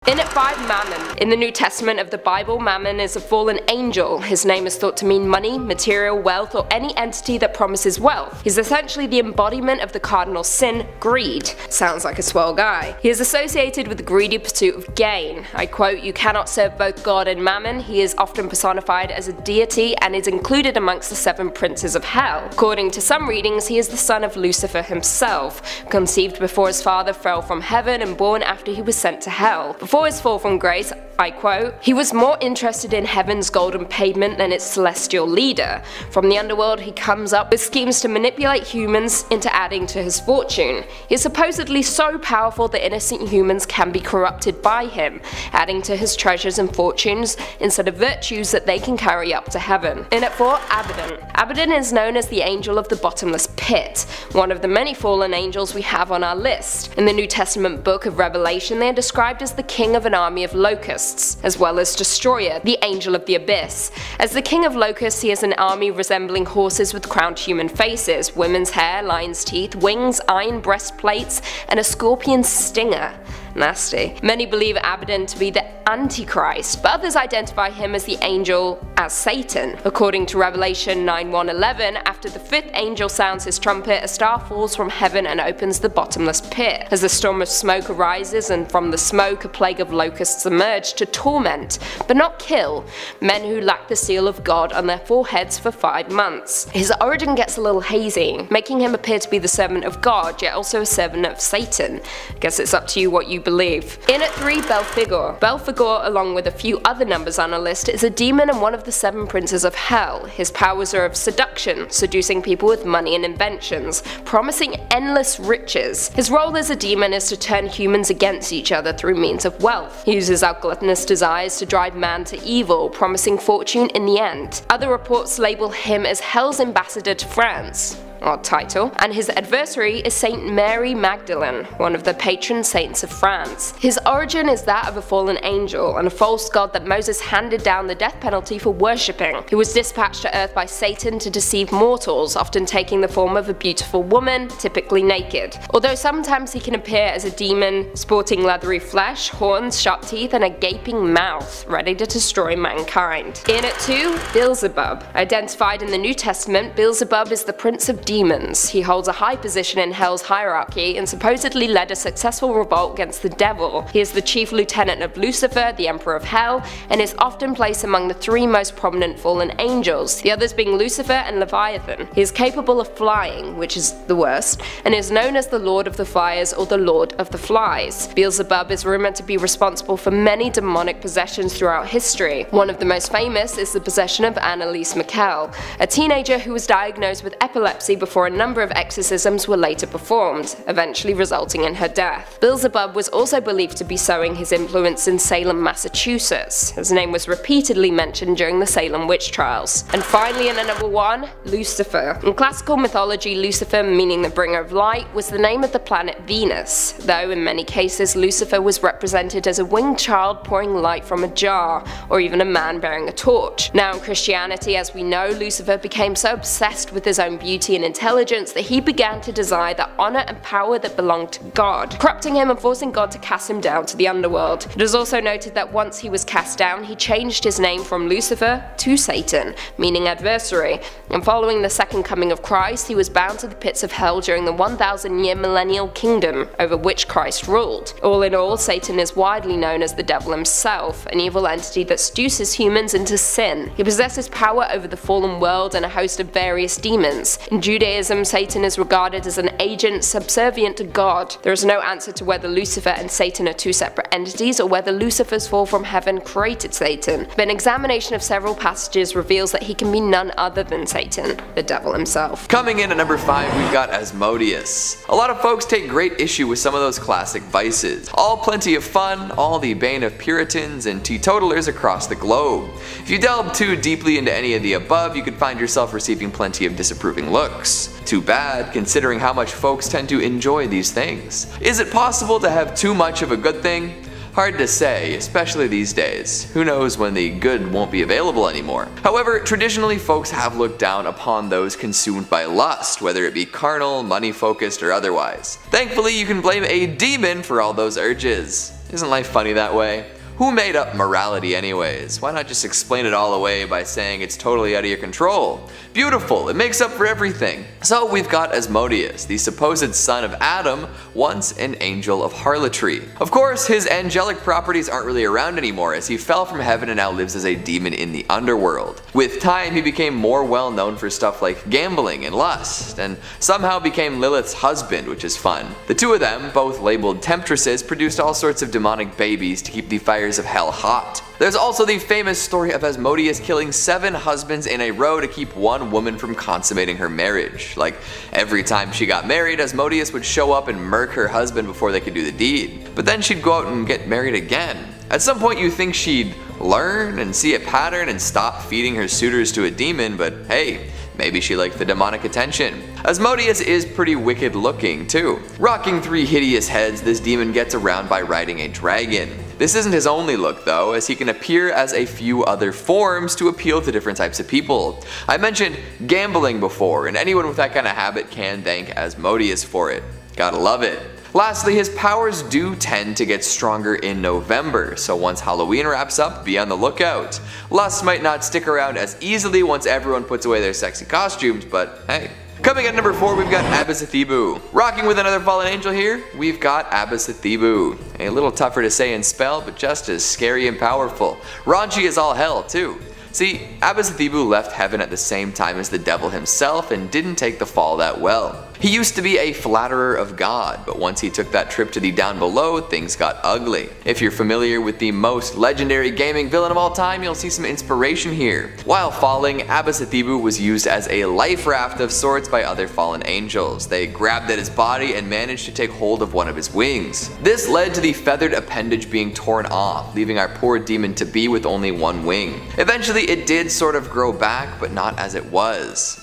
In at 5, Mammon. In the New Testament of the Bible, Mammon is a fallen angel. His name is thought to mean money, material wealth, or any entity that promises wealth. He's essentially the embodiment of the cardinal sin, greed. Sounds like a swell guy. He is associated with the greedy pursuit of gain. I quote, "You cannot serve both God and Mammon." He is often personified as a deity and is included amongst the 7 princes of hell. According to some readings, he is the son of Lucifer himself, conceived before his father fell from heaven and born after he was sent to hell. Before his fall from grace, I quote, "He was more interested in heaven's golden pavement than its celestial leader. From the underworld he comes up with schemes to manipulate humans into adding to his fortune. He is supposedly so powerful that innocent humans can be corrupted by him, adding to his treasures and fortunes instead of virtues that they can carry up to heaven." In at 4, Abaddon. Abaddon is known as the angel of the bottomless pit, one of the many fallen angels we have on our list. In the New Testament book of Revelation, they are described as the king of an army of locusts, as well as Destroyer, the angel of the abyss. As the king of locusts, he has an army resembling horses with crowned human faces, women's hair, lion's teeth, wings, iron breastplates, and a scorpion stinger. Nasty. Many believe Abaddon to be the Antichrist, but others identify him as the angel as Satan. According to Revelation 9:1-11, after the 5th angel sounds his trumpet, a star falls from heaven and opens the bottomless pit. As a storm of smoke arises, and from the smoke a plague of locusts emerge to torment, but not kill, men who lack the seal of God on their foreheads for 5 months. His origin gets a little hazy, making him appear to be the servant of God, yet also a servant of Satan. Guess it's up to you what you believe. In at 3, Belphegor. Belphegor, along with a few other numbers on our list, is a demon and one of the 7 princes of hell. His powers are of seduction, seducing people with money and inventions, promising endless riches. His role as a demon is to turn humans against each other through means of wealth. He uses our gluttonous desires to drive man to evil, promising fortune in the end. Other reports label him as Hell's ambassador to France. Odd title. And his adversary is Saint Mary Magdalene, one of the patron saints of France. His origin is that of a fallen angel and a false god that Moses handed down the death penalty for worshipping. He was dispatched to earth by Satan to deceive mortals, often taking the form of a beautiful woman, typically naked. Although sometimes he can appear as a demon, sporting leathery flesh, horns, sharp teeth, and a gaping mouth, ready to destroy mankind. In at 2, Beelzebub. Identified in the New Testament, Beelzebub is the prince of demons. He holds a high position in Hell's hierarchy and supposedly led a successful revolt against the devil. He is the chief lieutenant of Lucifer, the emperor of Hell, and is often placed among the 3 most prominent fallen angels, the others being Lucifer and Leviathan. He is capable of flying, which is the worst, and is known as the Lord of the Fires or the Lord of the Flies. Beelzebub is rumored to be responsible for many demonic possessions throughout history. One of the most famous is the possession of Anneliese Michel, a teenager who was diagnosed with epilepsy before a number of exorcisms were later performed, eventually resulting in her death. Beelzebub was also believed to be sowing his influence in Salem, Massachusetts. His name was repeatedly mentioned during the Salem witch trials. And finally, in at number 1, Lucifer. In classical mythology, Lucifer, meaning the bringer of light, was the name of the planet Venus, though in many cases Lucifer was represented as a winged child pouring light from a jar, or even a man bearing a torch. Now in Christianity, as we know, Lucifer became so obsessed with his own beauty and intelligence that he began to desire the honor and power that belonged to God, corrupting him and forcing God to cast him down to the underworld. It is also noted that once he was cast down, he changed his name from Lucifer to Satan, meaning adversary, and following the second coming of Christ, he was bound to the pits of hell during the 1,000-year millennial kingdom over which Christ ruled. All in all, Satan is widely known as the devil himself, an evil entity that seduces humans into sin. He possesses power over the fallen world and a host of various demons. In Judaism, Satan is regarded as an agent subservient to God. There is no answer to whether Lucifer and Satan are 2 separate entities or whether Lucifer's fall from heaven created Satan, but an examination of several passages reveals that he can be none other than Satan, the devil himself. Coming in at number 5, we've got Asmodeus. A lot of folks take great issue with some of those classic vices. All plenty of fun, all the bane of Puritans and teetotalers across the globe. If you delve too deeply into any of the above, you could find yourself receiving plenty of disapproving looks. Too bad, considering how much folks tend to enjoy these things. Is it possible to have too much of a good thing? Hard to say, especially these days. Who knows when the good won't be available anymore. However, traditionally folks have looked down upon those consumed by lust, whether it be carnal, money-focused, or otherwise. Thankfully, you can blame a demon for all those urges. Isn't life funny that way? Who made up morality anyways? Why not just explain it all away by saying it's totally out of your control? Beautiful, it makes up for everything. So we've got Asmodeus, the supposed son of Adam, once an angel of harlotry. Of course, his angelic properties aren't really around anymore as he fell from heaven and now lives as a demon in the underworld. With time, he became more well known for stuff like gambling and lust, and somehow became Lilith's husband, which is fun. The two of them, both labeled temptresses, produced all sorts of demonic babies to keep the fires of hell hot. There's also the famous story of Asmodeus killing 7 husbands in a row to keep one woman from consummating her marriage. Like, every time she got married, Asmodeus would show up and murk her husband before they could do the deed. But then she'd go out and get married again. At some point you think she'd learn and see a pattern and stop feeding her suitors to a demon, but hey, maybe she liked the demonic attention. Asmodeus is pretty wicked looking too. Rocking 3 hideous heads, this demon gets around by riding a dragon. This isn't his only look though, as he can appear as a few other forms to appeal to different types of people. I mentioned gambling before, and anyone with that kind of habit can thank Asmodeus for it. Gotta love it. Lastly, his powers do tend to get stronger in November, so once Halloween wraps up, be on the lookout. Lust might not stick around as easily once everyone puts away their sexy costumes, but hey. Coming at number 4, we've got Abezethibou. Rocking with another fallen angel here, we've got Abezethibou. A little tougher to say and spell, but just as scary and powerful. Raunchy as all hell too. See, Abezethibou left heaven at the same time as the devil himself and didn't take the fall that well. He used to be a flatterer of God, but once he took that trip to the down below, things got ugly. If you're familiar with the most legendary gaming villain of all time, you'll see some inspiration here. While falling, Abezethibou was used as a life raft of sorts by other fallen angels. They grabbed at his body and managed to take hold of one of his wings. This led to the feathered appendage being torn off, leaving our poor demon to be with only one wing. Eventually it did sort of grow back, but not as it was.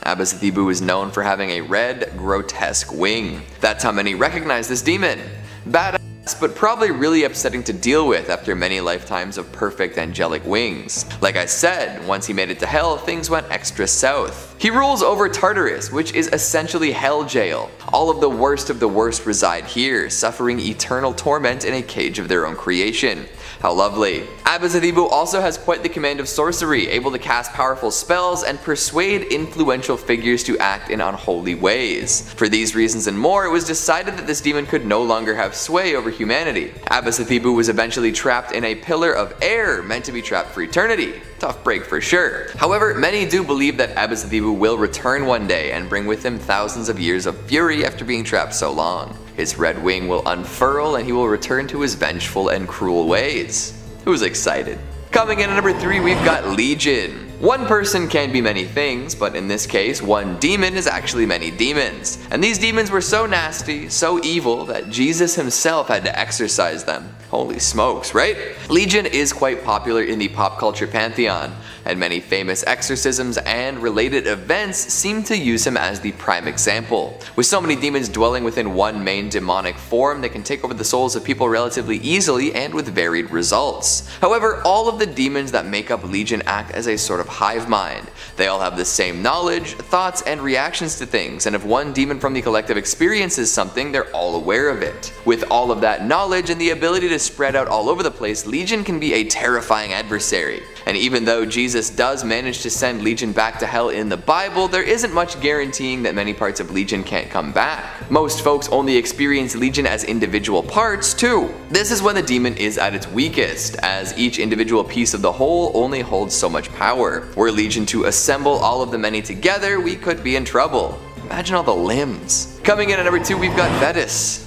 Abezethibou is known for having a red, grotesque wing. That's how many recognize this demon. Badass, but probably really upsetting to deal with after many lifetimes of perfect angelic wings. Like I said, once he made it to hell, things went extra south. He rules over Tartarus, which is essentially hell jail. All of the worst reside here, suffering eternal torment in a cage of their own creation. How lovely. Abezethibou also has quite the command of sorcery, able to cast powerful spells and persuade influential figures to act in unholy ways. For these reasons and more, it was decided that this demon could no longer have sway over humanity. Abezethibou was eventually trapped in a pillar of air, meant to be trapped for eternity. Tough break for sure. However, many do believe that Abezethibou will return one day and bring with him thousands of years of fury after being trapped so long. His red wing will unfurl and he will return to his vengeful and cruel ways. Who's excited? Coming in at number 3, we've got Legion. One person can be many things, but in this case, one demon is actually many demons. And these demons were so nasty, so evil, that Jesus himself had to exorcise them. Holy smokes, right? Legion is quite popular in the pop culture pantheon, and many famous exorcisms and related events seem to use him as the prime example. With so many demons dwelling within one main demonic form, they can take over the souls of people relatively easily and with varied results. However, all of the demons that make up Legion act as a sort of hive mind. They all have the same knowledge, thoughts, and reactions to things, and if one demon from the collective experiences something, they're all aware of it. With all of that knowledge and the ability to spread out all over the place, Legion can be a terrifying adversary. And even though Jesus does manage to send Legion back to hell in the Bible, there isn't much guaranteeing that many parts of Legion can't come back. Most folks only experience Legion as individual parts too. This is when the demon is at its weakest, as each individual piece of the whole only holds so much power. Were Legion to assemble all of the many together, we could be in trouble. Imagine all the limbs. Coming in at number 2, we've got Vetis.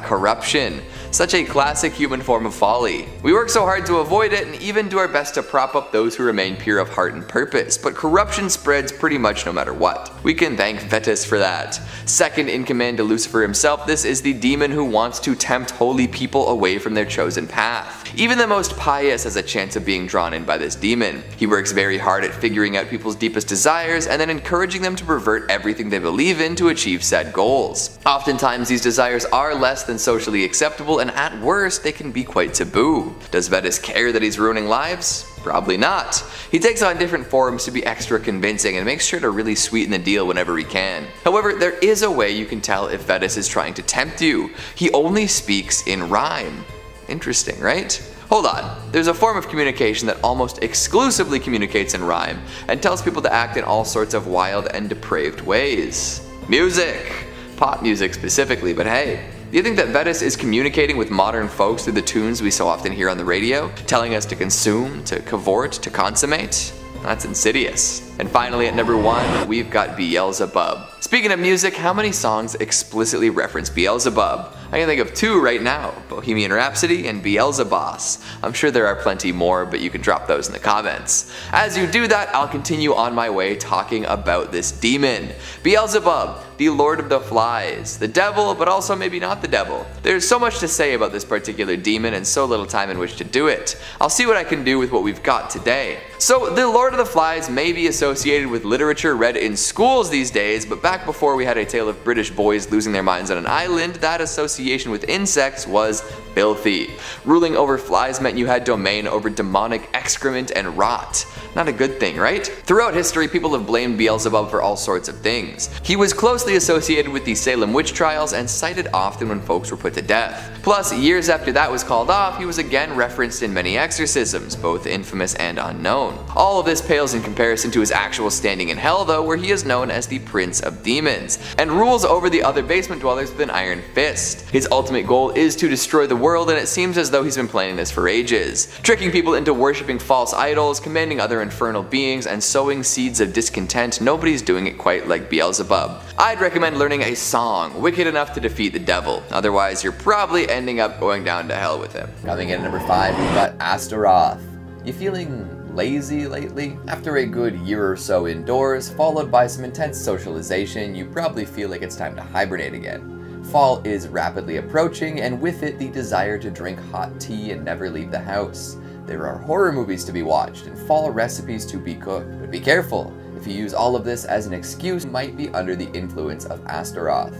Corruption. Such a classic human form of folly. We work so hard to avoid it and even do our best to prop up those who remain pure of heart and purpose, but corruption spreads pretty much no matter what. We can thank Vetis for that. Second in command to Lucifer himself, this is the demon who wants to tempt holy people away from their chosen path. Even the most pious has a chance of being drawn in by this demon. He works very hard at figuring out people's deepest desires and then encouraging them to pervert everything they believe in to achieve said goal. goals. Oftentimes these desires are less than socially acceptable, and at worst they can be quite taboo. Does Vetis care that he's ruining lives? Probably not. He takes on different forms to be extra convincing and makes sure to really sweeten the deal whenever he can. However, there is a way you can tell if Vetis is trying to tempt you. He only speaks in rhyme. Interesting, right? Hold on, there's a form of communication that almost exclusively communicates in rhyme and tells people to act in all sorts of wild and depraved ways. Music! Pop music specifically, but hey. Do you think that Vetis is communicating with modern folks through the tunes we so often hear on the radio, telling us to consume, to cavort, to consummate? That's insidious. And finally at number 1, we've got Beelzebub. Speaking of music, how many songs explicitly reference Beelzebub? I can think of 2 right now, Bohemian Rhapsody and Beelzebos. I'm sure there are plenty more, but you can drop those in the comments. As you do that, I'll continue on my way talking about this demon. Beelzebub, the Lord of the Flies, the devil, but also maybe not the devil. There's so much to say about this particular demon and so little time in which to do it. I'll see what I can do with what we've got today. So the Lord of the Flies may be associated with literature read in schools these days, but back before we had a tale of British boys losing their minds on an island, that association with insects was filthy. Ruling over flies meant you had domain over demonic excrement and rot. Not a good thing, right? Throughout history, people have blamed Beelzebub for all sorts of things. He was closely associated with the Salem witch trials and cited often when folks were put to death. Plus, years after that was called off, he was again referenced in many exorcisms, both infamous and unknown. All of this pales in comparison to his actual standing in hell though, where he is known as the Prince of Demons, and rules over the other basement dwellers with an iron fist. His ultimate goal is to destroy the world, and it seems as though he's been planning this for ages, tricking people into worshipping false idols, commanding other infernal beings, and sowing seeds of discontent. Nobody's doing it quite like Beelzebub. I'd recommend learning a song wicked enough to defeat the devil, otherwise you're probably ending up going down to hell with him. Coming in at number 5, we've got Astaroth. You feeling lazy lately? After a good year or so indoors, followed by some intense socialization, you probably feel like it's time to hibernate again. Fall is rapidly approaching, and with it the desire to drink hot tea and never leave the house. There are horror movies to be watched and fall recipes to be cooked, but be careful. If you use all of this as an excuse, you might be under the influence of Astaroth.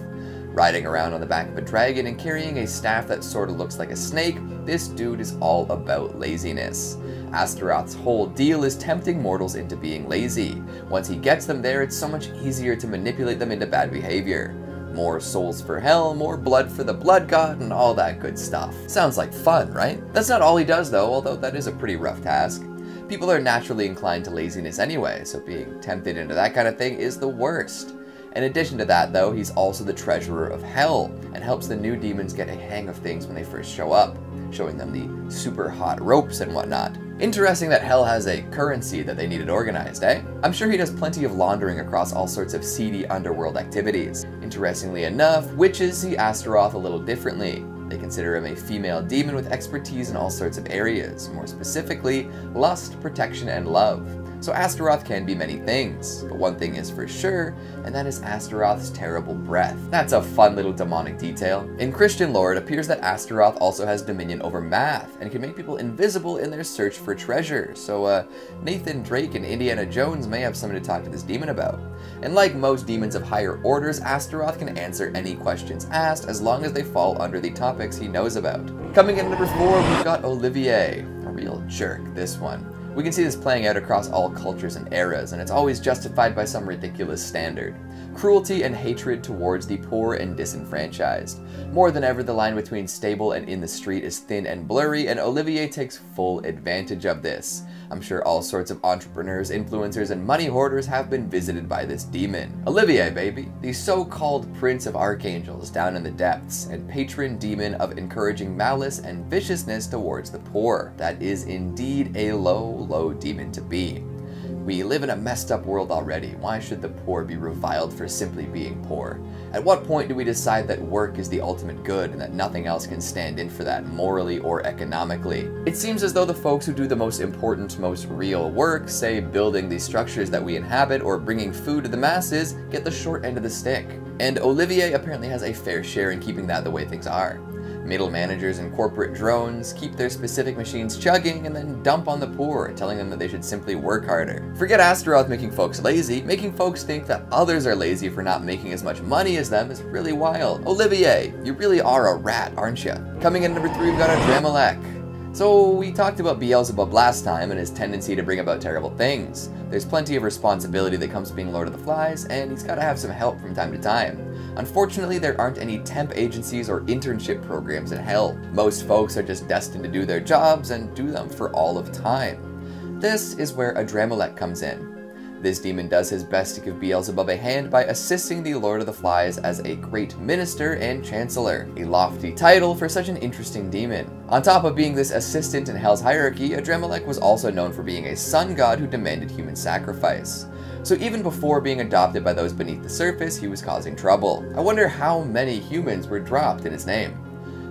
Riding around on the back of a dragon and carrying a staff that sort of looks like a snake, this dude is all about laziness. Astaroth's whole deal is tempting mortals into being lazy. Once he gets them there, it's so much easier to manipulate them into bad behavior. More souls for hell, more blood for the blood god, and all that good stuff. Sounds like fun, right? That's not all he does though, although that is a pretty rough task. People are naturally inclined to laziness anyway, so being tempted into that kind of thing is the worst. In addition to that though, he's also the treasurer of hell, and helps the new demons get a hang of things when they first show up, showing them the super hot ropes and whatnot. Interesting that hell has a currency that they needed organized, eh? I'm sure he does plenty of laundering across all sorts of seedy underworld activities. Interestingly enough, witches see Astaroth a little differently. They consider him a female demon with expertise in all sorts of areas, more specifically, lust, protection, and love. So Astaroth can be many things, but one thing is for sure, and that is Astaroth's terrible breath. That's a fun little demonic detail. In Christian lore, it appears that Astaroth also has dominion over math, and can make people invisible in their search for treasure, so Nathan Drake and Indiana Jones may have something to talk to this demon about. And like most demons of higher orders, Astaroth can answer any questions asked as long as they fall under the topics he knows about. Coming in at number 4, we've got Olivier. A real jerk, this one. We can see this playing out across all cultures and eras, and it's always justified by some ridiculous standard. Cruelty and hatred towards the poor and disenfranchised. More than ever, the line between stable and in the street is thin and blurry, and Olivier takes full advantage of this. I'm sure all sorts of entrepreneurs, influencers, and money hoarders have been visited by this demon. Olivier, baby, the so-called prince of archangels down in the depths, and patron demon of encouraging malice and viciousness towards the poor. That is indeed a low demon to be. We live in a messed up world already. Why should the poor be reviled for simply being poor? At what point do we decide that work is the ultimate good and that nothing else can stand in for that morally or economically? It seems as though the folks who do the most important, most real work, say building the structures that we inhabit or bringing food to the masses, get the short end of the stick. And Olivier apparently has a fair share in keeping that the way things are. Middle managers and corporate drones keep their specific machines chugging and then dump on the poor, telling them that they should simply work harder. Forget Astaroth making folks lazy, making folks think that others are lazy for not making as much money as them is really wild. Olivier, you really are a rat, aren't you? Coming in at number 3, we've got Adrammelech. So we talked about Beelzebub last time and his tendency to bring about terrible things. There's plenty of responsibility that comes with being Lord of the Flies, and he's gotta have some help from time to time. Unfortunately, there aren't any temp agencies or internship programs in hell. Most folks are just destined to do their jobs and do them for all of time. This is where Adrammelech comes in. This demon does his best to give Beelzebub a hand by assisting the Lord of the Flies as a great minister and chancellor, a lofty title for such an interesting demon. On top of being this assistant in Hell's hierarchy, Adrammelech was also known for being a sun god who demanded human sacrifice. So even before being adopted by those beneath the surface, he was causing trouble. I wonder how many humans were dropped in his name.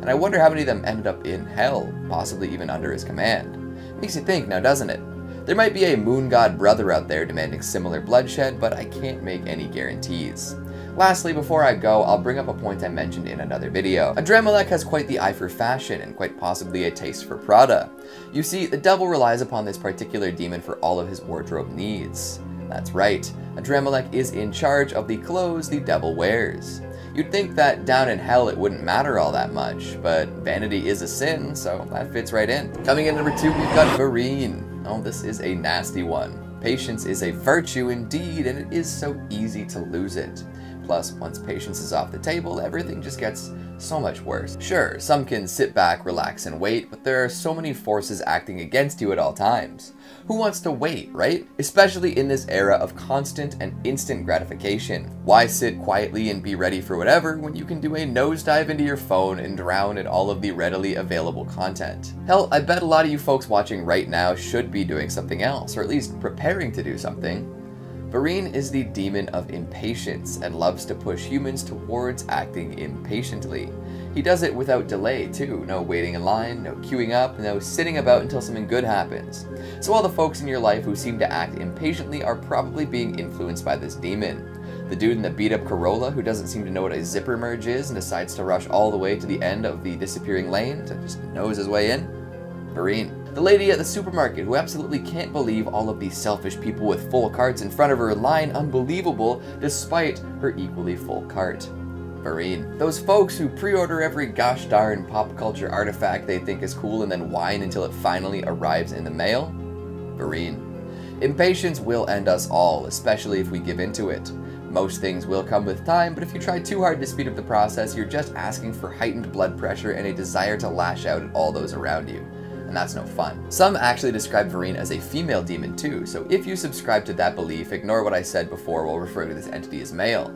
And I wonder how many of them ended up in Hell, possibly even under his command. Makes you think now, doesn't it? There might be a moon god brother out there demanding similar bloodshed, but I can't make any guarantees. Lastly, before I go, I'll bring up a point I mentioned in another video. Adrammelech has quite the eye for fashion and quite possibly a taste for Prada. You see, the devil relies upon this particular demon for all of his wardrobe needs. That's right, Adrammelech is in charge of the clothes the devil wears. You'd think that down in hell it wouldn't matter all that much, but vanity is a sin, so that fits right in. Coming in number 2, we've got Verrine. Oh, this is a nasty one. Patience is a virtue indeed, and it is so easy to lose it. Plus, once patience is off the table, everything just gets so much worse. Sure, some can sit back, relax, and wait, but there are so many forces acting against you at all times. Who wants to wait, right? Especially in this era of constant and instant gratification. Why sit quietly and be ready for whatever when you can do a nosedive into your phone and drown in all of the readily available content? Hell, I bet a lot of you folks watching right now should be doing something else, or at least preparing to do something. Verrine is the demon of impatience and loves to push humans towards acting impatiently. He does it without delay too, no waiting in line, no queuing up, no sitting about until something good happens. So all the folks in your life who seem to act impatiently are probably being influenced by this demon. The dude in the beat up Corolla who doesn't seem to know what a zipper merge is and decides to rush all the way to the end of the disappearing lane to just nose his way in? Verrine. The lady at the supermarket who absolutely can't believe all of these selfish people with full carts in front of her line unbelievable despite her equally full cart. Verrine. Those folks who pre-order every gosh darn pop culture artifact they think is cool and then whine until it finally arrives in the mail. Verrine. Impatience will end us all, especially if we give into it. Most things will come with time, but if you try too hard to speed up the process, you're just asking for heightened blood pressure and a desire to lash out at all those around you. And that's no fun. Some actually describe Verrine as a female demon too, so if you subscribe to that belief, ignore what I said before while referring to this entity as male.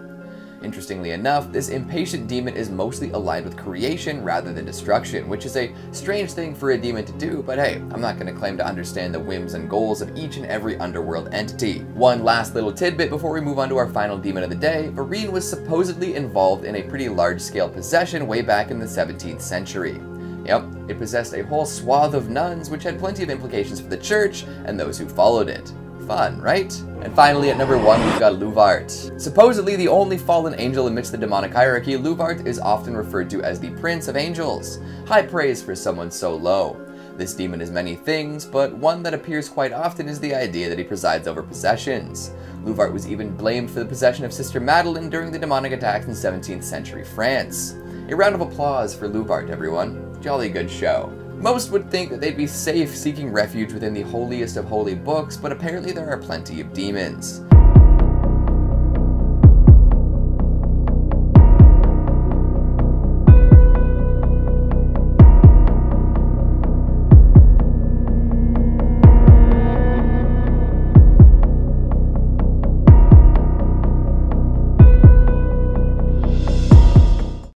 Interestingly enough, this impatient demon is mostly aligned with creation rather than destruction, which is a strange thing for a demon to do, but hey, I'm not going to claim to understand the whims and goals of each and every underworld entity. One last little tidbit before we move on to our final demon of the day, Verrine was supposedly involved in a pretty large-scale possession way back in the 17th century. Yep, it possessed a whole swath of nuns, which had plenty of implications for the church and those who followed it. Fun, right? And finally, at number 1, we've got Luvart. Supposedly the only fallen angel amidst the demonic hierarchy, Luvart is often referred to as the Prince of Angels. High praise for someone so low. This demon is many things, but one that appears quite often is the idea that he presides over possessions. Luvart was even blamed for the possession of Sister Madeleine during the demonic attacks in 17th century France. A round of applause for Luvart, everyone. Jolly good show. Most would think that they'd be safe seeking refuge within the holiest of holy books, but apparently there are plenty of demons.